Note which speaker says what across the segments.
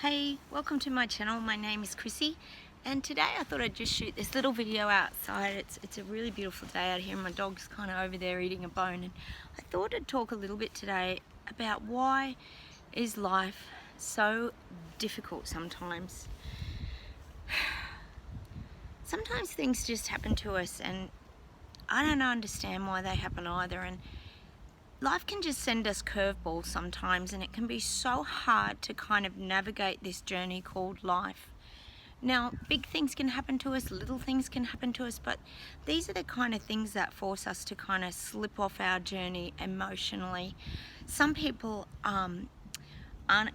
Speaker 1: Hey, welcome to my channel. My name is Chrissy, and today I thought I'd just shoot this little video outside. It's a really beautiful day out here. My dog's kind of over there eating a bone, and I thought I'd talk a little bit today about why is life so difficult sometimes. Sometimes things just happen to us, and I don't understand why they happen either. And life can just send us curveballs sometimes, and it can be so hard to kind of navigate this journey called life. Now, big things can happen to us, little things can happen to us, but these are the kind of things that force us to kind of slip off our journey emotionally. Some people aren't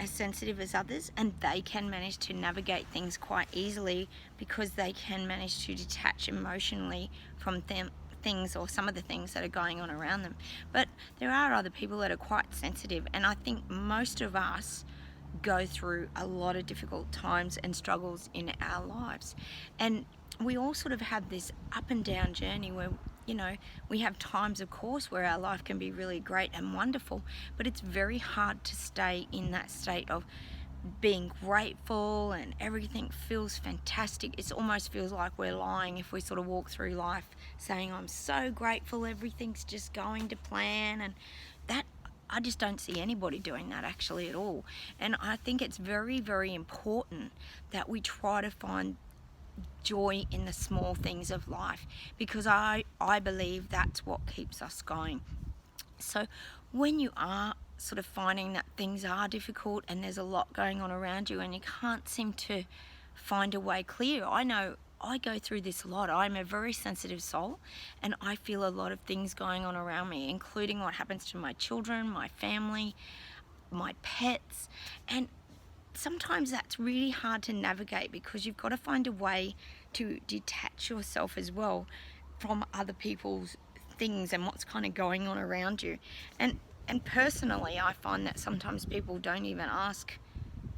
Speaker 1: as sensitive as others, and they can manage to navigate things quite easily because they can manage to detach emotionally from things or some of the things that are going on around them. But there are other people that are quite sensitive, and I think most of us go through a lot of difficult times and struggles in our lives, and we all sort of have this up and down journey where we have times, of course, where our life can be really great and wonderful, but it's very hard to stay in that state of being grateful and everything feels fantastic. It almost feels like we're lying if we sort of walk through life saying I'm so grateful, everything's just going to plan, and that I just don't see anybody doing that actually at all. And I think it's very, very important that we try to find joy in the small things of life, because I believe that's what keeps us going. So when you are sort of finding that things are difficult and there's a lot going on around you and you can't seem to find a way clear, I know I go through this a lot. I'm a very sensitive soul, and I feel a lot of things going on around me, including what happens to my children, my family, my pets, and sometimes that's really hard to navigate because you've got to find a way to detach yourself as well from other people's things and what's kind of going on around you. And personally, I find that sometimes people don't even ask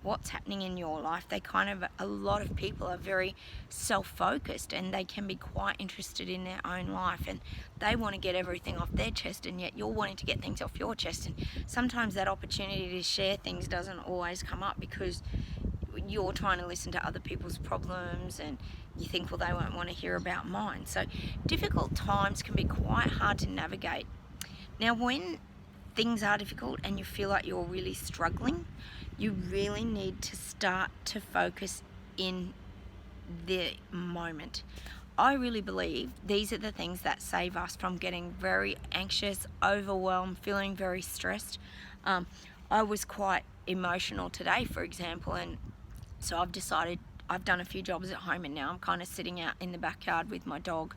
Speaker 1: what's happening in your life. A lot of people are very self-focused, and they can be quite interested in their own life, and they want to get everything off their chest, and yet you're wanting to get things off your chest, and sometimes that opportunity to share things doesn't always come up because you're trying to listen to other people's problems and you think, well, they won't want to hear about mine. So difficult times can be quite hard to navigate. Now, when things are difficult and you feel like you're really struggling, you really need to start to focus in the moment. I really believe these are the things that save us from getting very anxious, overwhelmed, feeling very stressed. I was quite emotional today, for example, and so I've done a few jobs at home, and now I'm kind of sitting out in the backyard with my dog,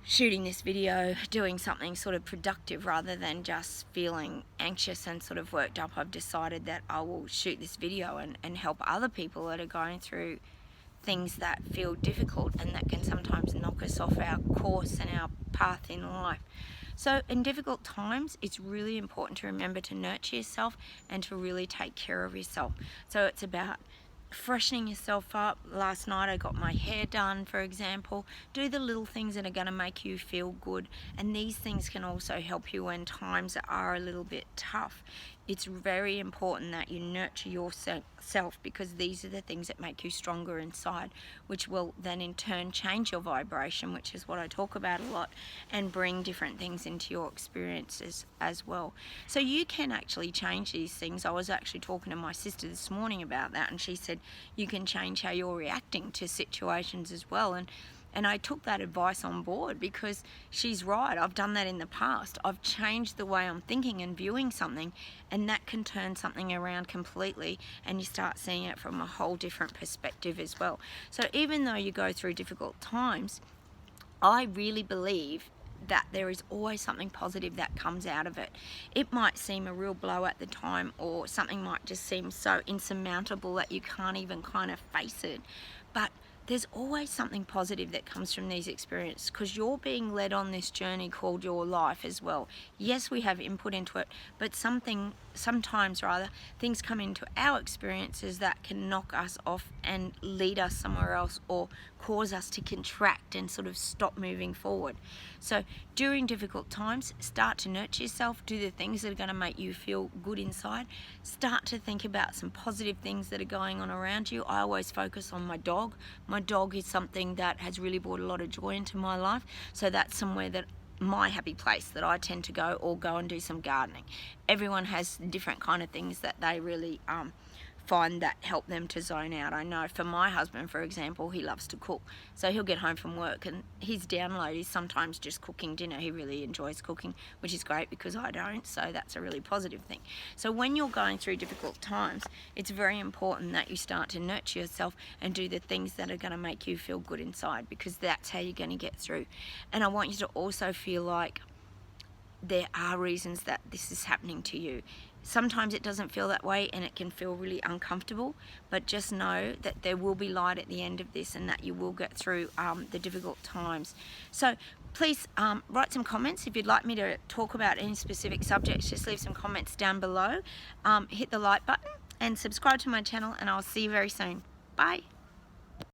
Speaker 1: shooting this video, doing something sort of productive rather than just feeling anxious and sort of worked up. I've decided that I will shoot this video and help other people that are going through things that feel difficult and that can sometimes knock us off our course and our path in life. So in difficult times, it's really important to remember to nurture yourself and to really take care of yourself. So it's about freshening yourself up. Last night I got my hair done, for example. Do the little things that are going to make you feel good, and these things can also help you when times are a little bit tough. It's very important that you nurture yourself, because these are the things that make you stronger inside, which will then in turn change your vibration, which is what I talk about a lot, and bring different things into your experiences as well. So you can actually change these things. I was actually talking to my sister this morning about that, and she said you can change how you're reacting to situations as well. And I took that advice on board, because she's right. I've done that in the past. I've changed the way I'm thinking and viewing something, and that can turn something around completely, and you start seeing it from a whole different perspective as well. So even though you go through difficult times, I really believe that there is always something positive that comes out of it. It might seem a real blow at the time, or something might just seem so insurmountable that you can't even kind of face it. But there's always something positive that comes from these experiences, because you're being led on this journey called your life as well. Yes, we have input into it, but something sometimes rather, things come into our experiences that can knock us off and lead us somewhere else, or cause us to contract and sort of stop moving forward. So during difficult times, start to nurture yourself, do the things that are going to make you feel good inside. Start to think about some positive things that are going on around you. I always focus on my dog. My dog is something that has really brought a lot of joy into my life, so that's somewhere that my happy place that I tend to go, or go and do some gardening. Everyone has different kind of things that they really find that help them to zone out. I know for my husband, for example, he loves to cook, so he'll get home from work and his download is sometimes just cooking dinner. He really enjoys cooking, which is great because I don't, so that's a really positive thing. So when you're going through difficult times, it's very important that you start to nurture yourself and do the things that are going to make you feel good inside, because that's how you're going to get through. And I want you to also feel like there are reasons that this is happening to you. Sometimes it doesn't feel that way and it can feel really uncomfortable, but just know that there will be light at the end of this, and that you will get through the difficult times. So please write some comments. If you'd like me to talk about any specific subjects, just leave some comments down below. Hit the like button and subscribe to my channel, and I'll see you very soon. Bye.